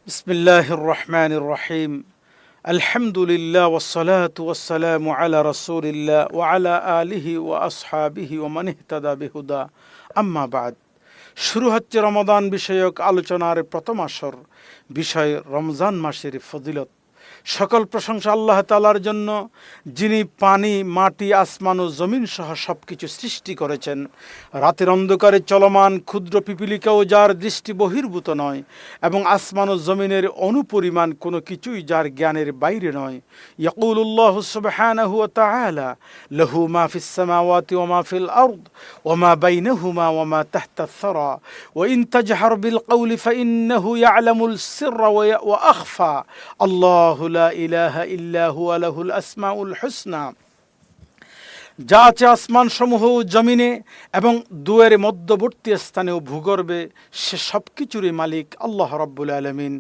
বিসমিল্লাহির রহমানির রহিম। আলহামদুলিল্লাহ ওয়াসসালাতু ওয়াসসালামু আলা রাসূলিল্লাহ ওয়া আলা আলিহি ওয়া আসহাবিহি ওয়া মান ইহতাদা বিহুদা। আম্মা বাদ। শুরু হচ্ছে রমাদান বিষয়ক আলোচনার প্রথম আসর, বিষয় রমজান মাসের ফজিলত। সকল প্রশংসা আল্লাহ তাআলার জন্য, যিনি পানি, মাটি, আসমান ও জমিন সহ সব কিছু সৃষ্টি করেছেন। রাতের অন্ধকারে চলমান ক্ষুদ্র পিপিলিকাও যার দৃষ্টি বহির্ভূত নয়, এবং আসমান ও জমিনের অনুপরিমাণ কোনো কিছুই যার জ্ঞানের বাইরে নয়। ইয়াকুলুল্লাহু সুবহানাহু ওয়া তাআলা লাহু মা ফিস সামাওয়াতি ওয়া মা ফিল আরদ ওয়া মা বাইনাহুমা ওয়া মা তাহতা আস-সারা ওয়া ইন তাজহার বিল কওলি ফাইন্নাহু ইয়ালামুল সিররা ওয়া আখফা আল্লাহু লা ইলাহা ইল্লা হুয়া লাহুল আসমাউল হুসনা। যা আছে আসমান সমূহ জমিনে এবং দুয়ের মধ্যবর্তী স্থানেও ভূগর্ভে, সে সব কিছুরই মালিক আল্লাহ রাব্বুল আলামিন।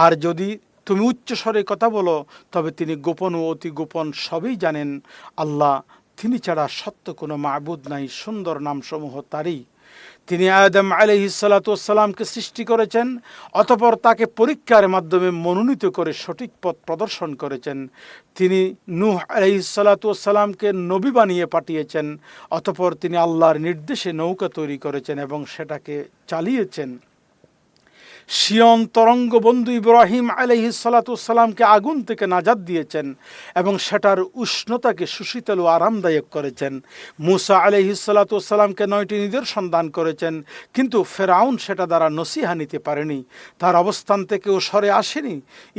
আর যদি তুমি উচ্চস্বরে কথা বলো, তবে তিনি গোপন ও অতি গোপন সবই জানেন। আল্লাহ, তিনি ছাড়া সত্য কোনো মাবুদ নাই। সুন্দর নামসমূহ তারই। তিনি আদম আলাইহিস সালাতু ওয়াস সালামকে সৃষ্টি করেছেন, অতঃপর তাকে পরীক্ষার মাধ্যমে মনোনীত করে সঠিক পথ প্রদর্শন করেছেন। তিনি নূহ আলাইহিস সালাতু ওয়াস সালামকে নবী বানিয়ে পাঠিয়েছেন, অতঃপর তিনি আল্লাহর নির্দেশে নৌকা তৈরি করেছেন এবং সেটাকে চালিয়েছেন। শিয়ন তরঙ্গ বন্ধু ইব্রাহিম আলাইহিস সালাতু ওয়াস সালামকে আগুন থেকে নাজাত দিয়েছেন এবং সেটার উষ্ণতাকে সুশীতল ও আরামদায়ক করেছেন। মূসা আলাইহিস সালাতু ওয়াস সালামকে 9টি নিদর্শন দান করেছেন, কিন্তু ফেরাউন সেটা দ্বারা নসিহা নিতে পারেনি, তার অবস্থান থেকেও সরে আসেনি।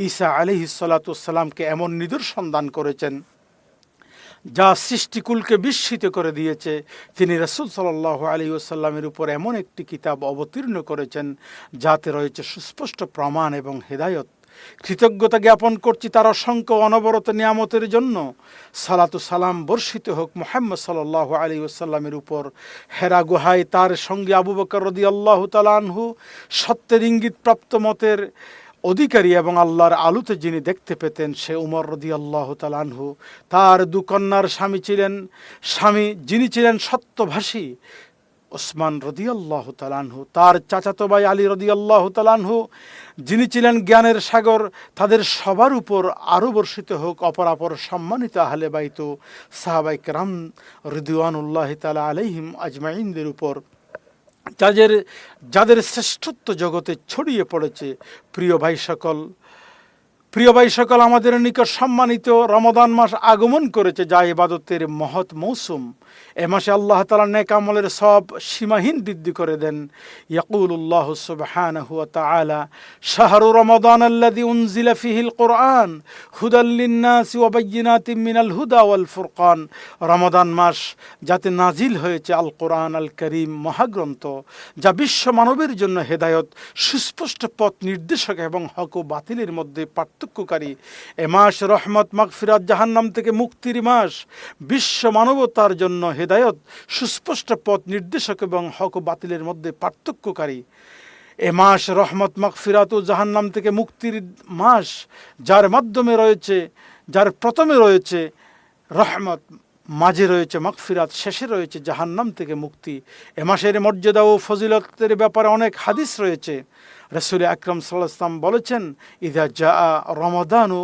ঈসা আলাইহিস সালাতু ওয়াস সালামকে এমন নিদর্শন দান করেছেন যা সৃষ্টিকুলকে বিস্মিত করে দিয়েছে। তিনি রাসূল সাল্লাল্লাহু আলাইহি ওয়াসাল্লামের উপর এমন একটি কিতাব অবতীর্ণ করেছেন যাতে রয়েছে সুস্পষ্ট প্রমাণ এবং হেদায়ত। কৃতজ্ঞতা জ্ঞাপন করছি তার অসংখ্য অনবরত নিয়ামতের জন্য। সালাতু সালাম বর্ষিত হোক মুহাম্মদ সাল্লাল্লাহু আলাইহি ওয়াসাল্লামের উপর। হেরা গুহায় তার সঙ্গে আবু বকর রাদিয়াল্লাহু তাআলা আনহু, সত্যের ইঙ্গিতপ্রাপ্ত মতের অধিকারী এবং আল্লাহর আলোতে যিনি দেখতে পেতেন, সে উমর রাদিয়াল্লাহু তাআলা আনহু। তার দু কন্যার স্বামী যিনি ছিলেন সত্যভাষী, ওসমান রাদিয়াল্লাহু তাআলা আনহু। তার চাচাতো ভাই আলী রাদিয়াল্লাহু তাআলা আনহু, যিনি ছিলেন জ্ঞানের সাগর। তাদের সবার উপর আরও বর্ষিত হোক অপরাপর সম্মানিত আহলে বাইত ও সাহাবায়ে কেরাম রিদওয়ানুল্লাহি তাআলা আলাইহিম আজমাইনদের উপর, যাদের শ্রেষ্ঠত্ব জগতে ছড়িয়ে পড়েছে। প্রিয় ভাই সকল, আমাদের নিকট সম্মানিত রমাদান মাস আগমন করেছে, যা ইবাদতের মহৎ মৌসুম। এ মাসে আল্লাহ তাআলা নেক আমলের সওয়াব সীমাহীন বৃদ্ধি করে দেন। ইয়াকুলুল্লাহু সুবহানাহু ওয়া তাআলা শাহরু রমাদান আল্লাযী উনজিলা ফীহিল কুরআন হুদাল লিন-নাসি ওয়া বায়্যিনাতিম মিনাল হুদা ওয়াল ফুরকান। রমাদান মাস যাতে নাজিল হয়েছে আল কোরআন আল করিম মহাগ্রন্থ, যা বিশ্ব মানবের জন্য হেদায়ত, সুস্পষ্ট পথ নির্দেশক এবং হক ও বাতিলের মধ্যে পার্থক্যকারী। এ মাস রহমত, মাগফিরাত, জাহান্নাম থেকে মুক্তির মাস। বিশ্ব মানবতার জন্য হেদায়ত, সুস্পষ্ট পথ নির্দেশক এবং হক ও বাতিলের মধ্যে পার্থক্যকারী। এ মাস রহমত, মাগফিরাত ও জাহান্নাম থেকে মুক্তির মাস, যার প্রথমে রয়েছে রহমত, মাঝে রয়েছে মাগফিরাত, শেষে রয়েছে জাহান্নাম থেকে মুক্তি। এ মাসের মর্যাদা ও ফজিলতের ব্যাপারে অনেক হাদিস রয়েছে। রাসূল আকরাম সাল্লাল্লাহু আলাইহি ওয়াসাল্লাম বলেছেন, ইযা জাআ রমাদানু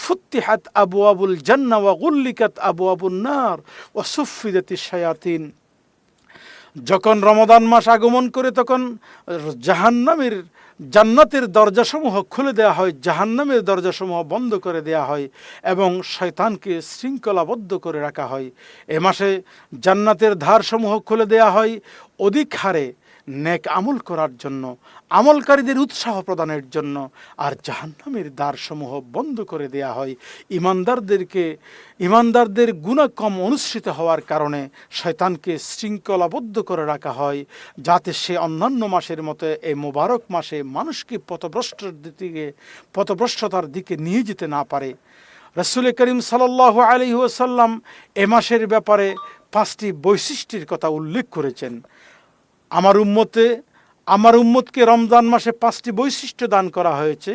ফুতিহাত আবওয়াবুল জান্নাহ ওয়া গুল্লিকাত আবওয়াবুন নার ওয়া সুফফিদাতিশ শায়াতিন। যখন রমাদান মাস আগমন করে, তখন জান্নাতের দরজাসমূহ খুলে দেওয়া হয়, জাহান্নামের দরজাসমূহ বন্ধ করে দেওয়া হয় এবং শয়তানকে শৃঙ্খলাবদ্ধ করে রাখা হয়। এ মাসে জান্নাতের ধারসমূহ খুলে দেওয়া হয় অধিক হারে নেক আমল করার জন্য, আমলকারীদের উৎসাহ প্রদানের জন্য। আর জাহান্নামের দ্বারসমূহ বন্ধ করে দেয়া হয় ইমানদারদের গুনাহ কম অনুসৃত হওয়ার কারণে। শয়তানকে শৃঙ্খলাবদ্ধ করে রাখা হয় যাতে সে অন্যান্য মাসের মতো এই মোবারক মাসে মানুষকে পথভ্রষ্টতার দিকে নিয়ে যেতে না পারে। রাসূল করিম সাল্লাল্লাহু আলাইহি ওয়াসাল্লাম এ মাসের ব্যাপারে 5টি বৈশিষ্ট্যের কথা উল্লেখ করেছেন। আমার উম্মতকে রমজান মাসে 5টি বৈশিষ্ট্য দান করা হয়েছে,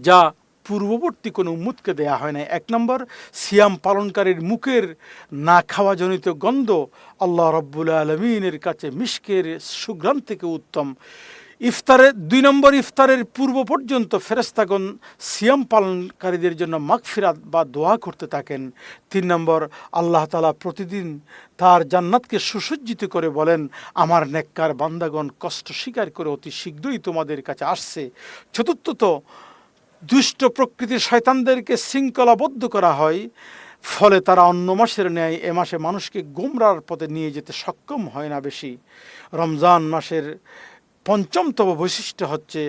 যা পূর্ববর্তী কোনো উম্মতকে দেয়া হয় না। 1 নম্বর, সিয়াম পালনকারীর মুখের না খাওয়াজনিত গন্ধ আল্লাহ রাব্বুল আলামিনের কাছে মিশকের সুঘ্রাণ থেকে উত্তম। ইফতারের 2 নম্বর ইফতারের পূর্ব পর্যন্ত ফেরেশতাগণ সিয়াম পালনকারীদের জন্য মাগফিরাত বা দোয়া করতে থাকেন। 3 নম্বর, আল্লাহ তাআলা প্রতিদিন তার জান্নাতকে সুসজ্জিত করে বলেন, আমার নেককার বান্দাগণ কষ্ট স্বীকার করে অতি শীঘ্রই তোমাদের কাছে আসছে। চতুর্থত, দুষ্ট প্রকৃতির শয়তানদেরকে শৃঙ্খলাবদ্ধ করা হয়, ফলে তারা অন্য মাসের ন্যায় এ মাসে মানুষকে গোমরার পথে নিয়ে যেতে সক্ষম হয় না বেশি। রমজান মাসের পঞ্চমতম বৈশিষ্ট্য হচ্ছে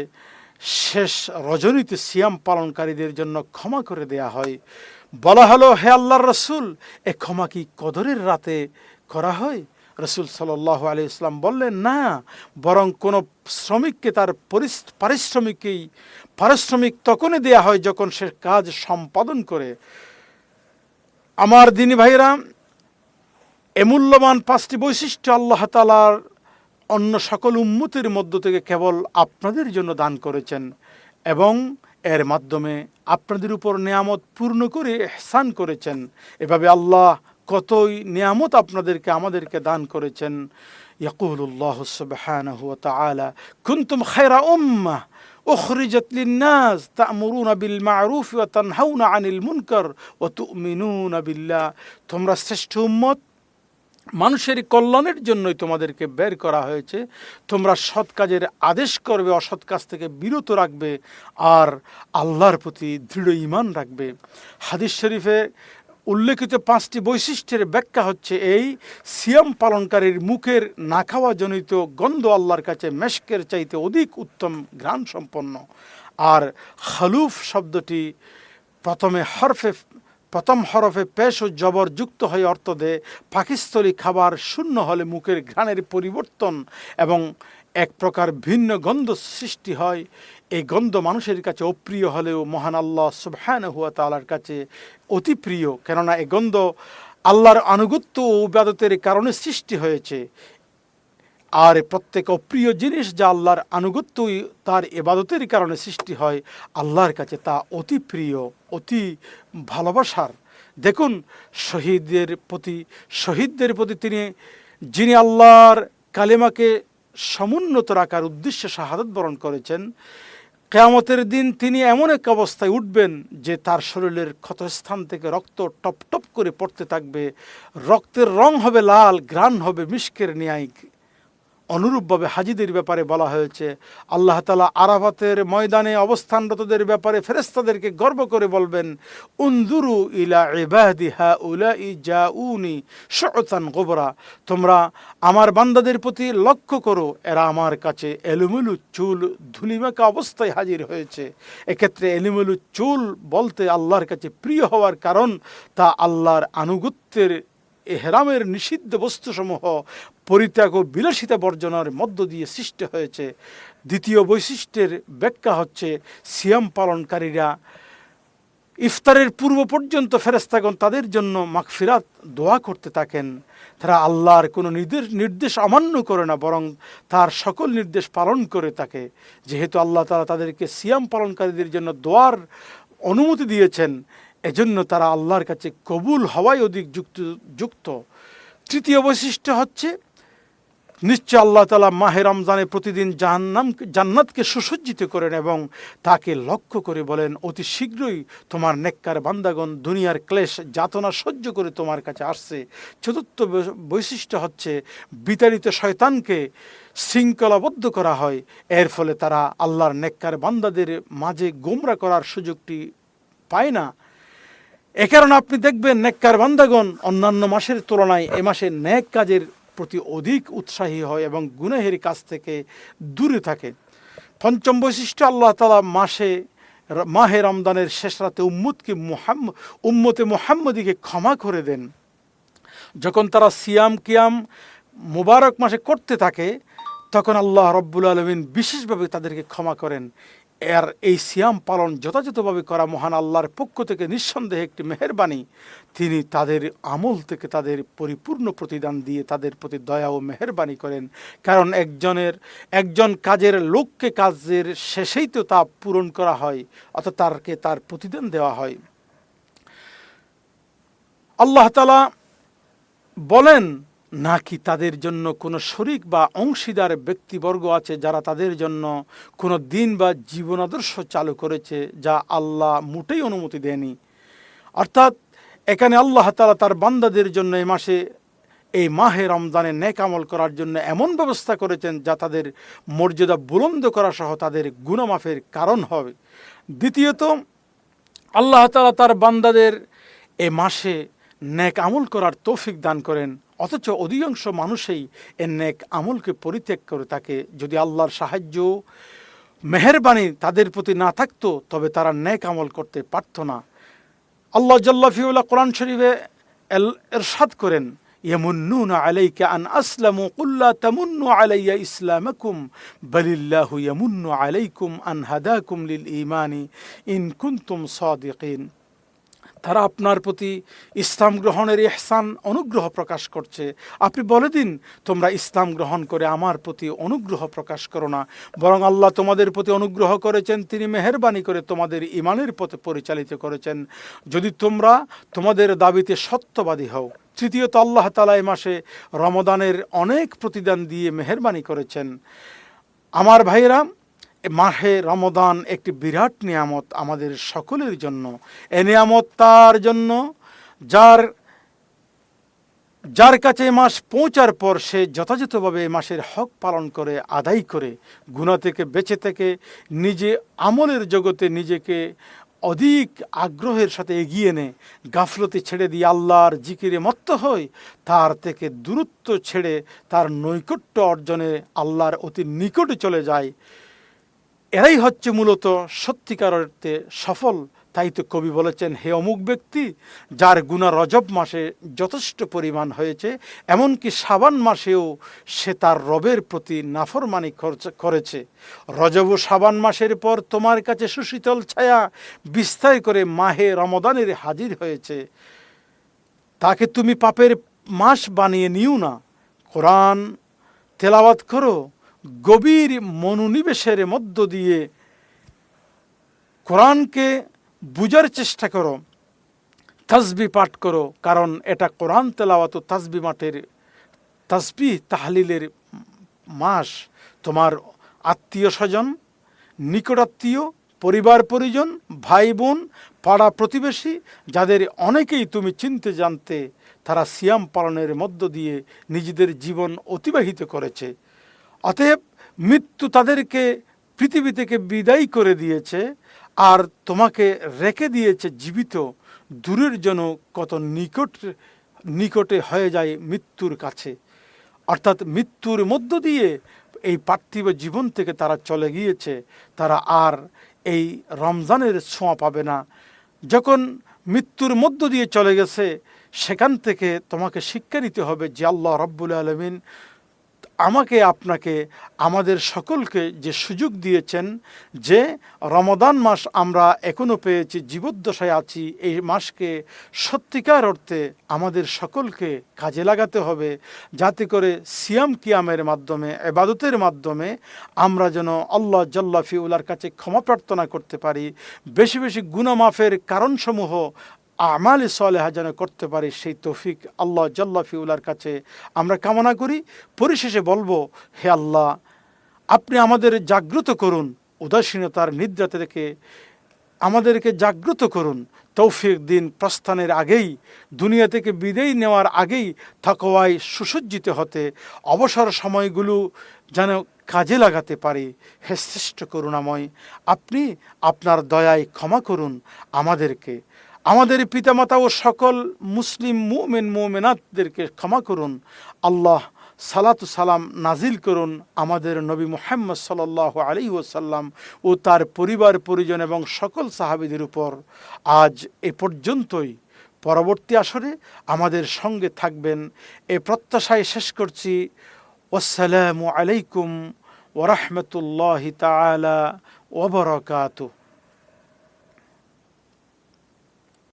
শেষ রজনীতে সিয়াম পালনকারীদের জন্য ক্ষমা করে দেয়া হয়। বলা হলো, হে আল্লাহর রসুল, এ ক্ষমা কি কদরের রাতে করা হয়? রসুল সাল্লাল্লাহু আলাইহি ওয়াসাল্লাম বললেন, না, বরং কোনো শ্রমিককে তার পারিশ্রমিক তখনই দেয়া হয় যখন সে কাজ সম্পাদন করে। আমার দিনী ভাইরা, এ মূল্যবান 5টি বৈশিষ্ট্য আল্লাহ তাআলার অন্য সকল উম্মতের মধ্য থেকে কেবল আপনাদের জন্য দান করেছেন এবং এর মাধ্যমে আপনাদের উপর নেয়ামত পূর্ণ করে ইহসান করেছেন। এভাবে আল্লাহ কতই নেয়ামত আমাদেরকে দান করেছেন। ইয়াকুলুল্লাহু সুবহানাহু ওয়া তাআলা, কুনতুম খায়রা উম্মাহ উখরিজাত লিন-নাস তা'মুরুনা বিল মা'রুফ ওয়া তানহাউনা আনিল মুনকার ওয়া তু'মিনুনা বিল্লাহ। তোমরা শ্রেষ্ঠ উম্মত, মানুষের কল্যাণের জন্যই তোমাদেরকে বের করা হয়েছে। তোমরা সৎ কাজের আদেশ করবে, অসৎ কাজ থেকে বিরত রাখবে, আর আল্লাহর প্রতি দৃঢ় ঈমান রাখবে। হাদিস শরীফে উল্লেখিত 5টি বৈশিষ্ট্যের ব্যাখ্যা হচ্ছে এই: সিয়াম পালনকারীর মুখের না খাওয়া জনিত গন্ধ আল্লাহর কাছে মেশকের চাইতে অধিক উত্তম ঘ্রাণ সম্পন্ন। আর খালুফ শব্দটি প্রথম হরফে পেশ ও জবর যুক্ত হয়ে অর্থ দেয় পাকস্থলী খাবার শূন্য হলে মুখের ঘ্রাণের পরিবর্তন এবং এক প্রকার ভিন্ন গন্ধ সৃষ্টি হয়। এই গন্ধ মানুষের কাছে অপ্রিয় হলেও মহান আল্লাহ সুবহানাহু ওয়া তাআলার কাছে অতি প্রিয়, কেননা এই গন্ধ আল্লাহর আনুগত্য ও ইবাদতের কারণে সৃষ্টি হয়েছে। আর প্রত্যেক অপ্রিয় জিনিস যা আল্লাহর আনুগত্য তার ইবাদতের কারণে সৃষ্টি হয়, আল্লাহর কাছে তা অতি প্রিয়, অতি ভালোবাসার। দেখুন, শহীদদের প্রতি যিনি আল্লাহর কালেমাকে সমুন্নত রাখার উদ্দেশ্যে শাহাদাত বরণ করেছেন, কিয়ামতের দিন তিনি এমন এক অবস্থায় উঠবেন যে তার শরীরের ক্ষতস্থান থেকে রক্ত টপ টপ করে পড়তে থাকবে। রক্তের রং হবে লাল, ঘ্রাণ হবে মিশকের ন্যায়। অনুরূপভাবে হাজিদের ব্যাপারে বলা হয়েছে, আল্লাহ তাআলা আরাফাতের ময়দানে অবস্থানরতদের ব্যাপারে ফেরেশতাদেরকে গর্ব করে বলবেন, উনজুরু ইলা ইবাদি হাউলাই জাউনি শুআতান গুবরা, তোমরা আমার বান্দাদের প্রতি লক্ষ্য করো, এরা আমার কাছে এলোমেলো চুল ধুলিমাখা অবস্থায় হাজির হয়েছে। এক্ষেত্রে এলোমেলো চুল বলতে আল্লাহর কাছে প্রিয় হওয়ার কারণ তা আল্লাহর আনুগত্যের এহরামের নিষিদ্ধ বস্তুসমূহ পরিত্যাগ ও বিলাসিতা বর্জনের মধ্য দিয়ে সৃষ্টি হয়েছে। দ্বিতীয় বৈশিষ্ট্যের ব্যাখ্যা হচ্ছে, সিয়াম পালনকারীরা ইফতারের পূর্ব পর্যন্ত ফেরেশতাগণ তাদের জন্য মাগফিরাত দোয়া করতে থাকেন। তারা আল্লাহর কোনো নির্দেশ অমান্য করে না, বরং তার সকল নির্দেশ পালন করে থাকে। যেহেতু আল্লাহ তাআলা তাদেরকে সিয়াম পালনকারীদের জন্য দোয়ার অনুমতি দিয়েছেন, এজন্য তারা আল্লাহর কাছে কবুল হওয়াই অধিক যুক্ত। তৃতীয় বৈশিষ্ট্য হচ্ছে, নিশ্চয় আল্লাহ তাআলা মাহে রমজানে প্রতিদিন জান্নাতকে সুসজ্জিত করেন এবং তাকে লক্ষ্য করে বলেন, অতি শীঘ্রই তোমার নেককার বান্দাগণ দুনিয়ার ক্লেশ যাতনা সহ্য করে তোমার কাছে আসছে। চতুর্থ বৈশিষ্ট্য হচ্ছে, বিতাড়িত শয়তানকে শৃঙ্খলাবদ্ধ করা হয়, এর ফলে তারা আল্লাহর নেককার বান্দাদের মাঝে গোমরা করার সুযোগটি পায় না। এ কারণে আপনি দেখবেন নেককার বান্দাগণ অন্যান্য মাসের তুলনায় এ মাসে নেক কাজের প্রতি অধিক উৎসাহী হয় এবং গুনাহের কাছ থেকে দূরে থাকে। পঞ্চম বৈশিষ্ট্য, আল্লাহ তাআলা মাহে রমজানের শেষ রাতে উম্মতে মুহাম্মদীকে ক্ষমা করে দেন। যখন তারা সিয়াম কিয়াম মুবারক মাসে করতে থাকে, তখন আল্লাহ রব্বুল আলামিন বিশেষভাবে তাদেরকে ক্ষমা করেন। এই সিয়াম পালন যথাযথভাবে করা মহান আল্লাহর পক্ষ থেকে নিঃসন্দেহে একটি মেহেরবানি। তিনি তাদের আমল থেকে তাদের পরিপূর্ণ প্রতিদান দিয়ে তাদের প্রতি দয়া ও মেহেরবানি করেন, কারণ একজন কাজের লোককে কাজের শেষেই তো তা পূরণ করা হয়, অর্থাৎ তার প্রতিদান দেওয়া হয়। আল্লাহ তাআলা বলেন, নাকি তাদের জন্য কোনো শরিক বা অংশীদার ব্যক্তিবর্গ আছে যারা তাদের জন্য কোনো দিন বা জীবন আদর্শ চালু করেছে যা আল্লাহ মোটেই অনুমতি দেয়নি। অর্থাৎ এখানে আল্লাহ তাআলা তার বান্দাদের জন্য এই মাহে রমজানে নেক আমল করার জন্য এমন ব্যবস্থা করেছেন যা তাদের মর্যাদা বুলন্দ করা সহ তাদের গুনাহ মাফের কারণ হবে। দ্বিতীয়ত, আল্লাহ তাআলা তার বান্দাদের এ মাসে নেক আমল করার তৌফিক দান করেন, অথচ অধিকাংশ মানুষই এ নেক আমলকে পরিত্যাগ করে থাকে। যদি আল্লাহর সাহায্য মেহেরবানি তাদের প্রতি না থাকতো তবে তারা নেক আমল করতে পারত না। আল্লাহ জাল্লা ফিউলা কোরআন শরীফে ইরশাদ করেন, ইয়ামুন্নুনা আলাইকা আন আসলামু কুল লা তামুন্নু আলাইয়া ইসলামাকুম বালিল্লাহু ইয়ামুন্নু আলাইকুম আন হাদাকুম লিল ঈমানি ইন কুনতুম সাদিকিন। তারা আপনার প্রতি ইসলাম গ্রহণের ইহসান অনুগ্রহ প্রকাশ করছে। আপনি বলে দিন, তোমরা ইসলাম গ্রহণ করে আমার প্রতি অনুগ্রহ প্রকাশ করো না, বরং আল্লাহ তোমাদের প্রতি অনুগ্রহ করেছেন, তিনি মেহেরবানি করে তোমাদের ঈমানের পথে পরিচালিত করেছেন, যদি তোমরা তোমাদের দাবিতে সত্যবাদী হও। তৃতীয়ত, আল্লাহ তাআলা এই মাসে রমদানের অনেক প্রতিদান দিয়ে মেহেরবানি করেছেন। আমার ভাইয়েরা, মাহে রমদান একটি বিরাট নিয়ামত আমাদের সকলের জন্য। এ নিয়ামত তার জন্য যার কাছে এই মাস পৌঁছার পর সে যথাযথভাবে এই মাসের হক পালন করে আদায় করে গুনাহ থেকে বেঁচে থেকে নিজে আমলের জগতে নিজেকে অধিক আগ্রহের সাথে এগিয়ে নে, গাফলতি ছেড়ে দিয়ে আল্লাহর জিকিরে মত্ত হয়, তার থেকে দূরত্ব ছেড়ে তার নৈকট্য অর্জনে আল্লাহর অতি নিকটে চলে যায়। এরাই হচ্ছে মূলত সত্যিকার অর্থে সফল। তাই তো কবি বলেছেন, হে অমুক ব্যক্তি যার গুনাহ রজব মাসে যথেষ্ট পরিমাণ হয়েছে, এমনকি শাবান মাসেও সে তার রবের প্রতি নাফরমানি করেছে। রজব ও শাবান মাসের পর তোমার কাছে সুশীতল ছায়া বিস্তার করে মাহে রমদানের হাজির হয়েছে। তাকে তুমি পাপের মাস বানিয়ে নিও না। কোরআন তেলাওয়াত করো, গভীর মনোনিবেশের মধ্য দিয়ে কোরআনকে বুঝার চেষ্টা করো, তাসবিহ পাঠ করো, কারণ এটা কোরআন তেলাওয়াত ও তাসবিহ তাহলিলের মাস। তোমার আত্মীয় স্বজন, নিকটাত্মীয়, পরিবার পরিজন, ভাই বোন, পাড়া প্রতিবেশী, যাদের অনেকেই তুমি চিনতে জানতে, তারা সিয়াম পালনের মধ্য দিয়ে নিজেদের জীবন অতিবাহিত করেছে। অতএব মৃত্যু তাদেরকে পৃথিবী থেকে বিদায় করে দিয়েছে, আর তোমাকে রেখে দিয়েছে জীবিত। দূরের জন্য কত নিকটে হয়ে যায় মৃত্যুর কাছে। অর্থাৎ মৃত্যুর মধ্য দিয়ে এই পার্থিব জীবন থেকে তারা চলে গিয়েছে, তারা আর এই রমজানের ছোঁয়া পাবে না। যখন মৃত্যুর মধ্য দিয়ে চলে গেছে, সেখান থেকে তোমাকে শিক্ষা নিতে হবে যে আল্লাহ রাব্বুল আলামিন আমাকে, আপনাকে, আমাদের সকলকে যে সুযোগ দিয়েছেন যে রমদান মাস আমরা এখনও পেয়েছি, জীবদ্দশায় আছি, এই মাসকে সত্যিকার অর্থে আমাদের সকলকে কাজে লাগাতে হবে, যাতে করে সিয়াম কিয়ামের মাধ্যমে, ইবাদতের মাধ্যমে আমরা যেন আল্লাহ জাল্লা ফিউলার কাছে ক্ষমা প্রার্থনা করতে পারি, বেশি বেশি গুনাহ মাফের কারণসমূহ আমালে সালেহা যেন করতে পারি, সেই তৌফিক আল্লাহ জাল্লা ফিউলার কাছে আমরা কামনা করি। পরিশেষে বলবো, হে আল্লাহ, আপনি আমাদের জাগ্রত করুন, উদাসীনতার নিদ্রা থেকে আমাদেরকে জাগ্রত করুন। তৌফিক দিন প্রস্থানের আগেই, দুনিয়া থেকে বিদায় নেওয়ার আগেই তাকওয়ায় সুসজ্জিত হতে, অবসর সময়গুলো যেন কাজে লাগাতে পারি। হে শ্রেষ্ঠ করুণাময়, আপনি আপনার দয়ায় ক্ষমা করুন আমাদেরকে, আমাদের পিতামাতা ও সকল মুসলিম মুমিন মুমিনাতদেরকে ক্ষমা করুন। আল্লাহ সালাতু সালাম নাজিল করুন আমাদের নবী মুহাম্মদ সাল্লাল্লাহু আলাইহি ওয়াসাল্লাম ও তার পরিবার পরিজন এবং সকল সাহাবীদের উপর। আজ এ পর্যন্তই, পরবর্তী আসরে আমাদের সঙ্গে থাকবেন এ প্রত্যাশায় শেষ করছি। আসসালামু আলাইকুম ওয়া রাহমাতুল্লাহি তাআলা ওয়া বারাকাতুহু।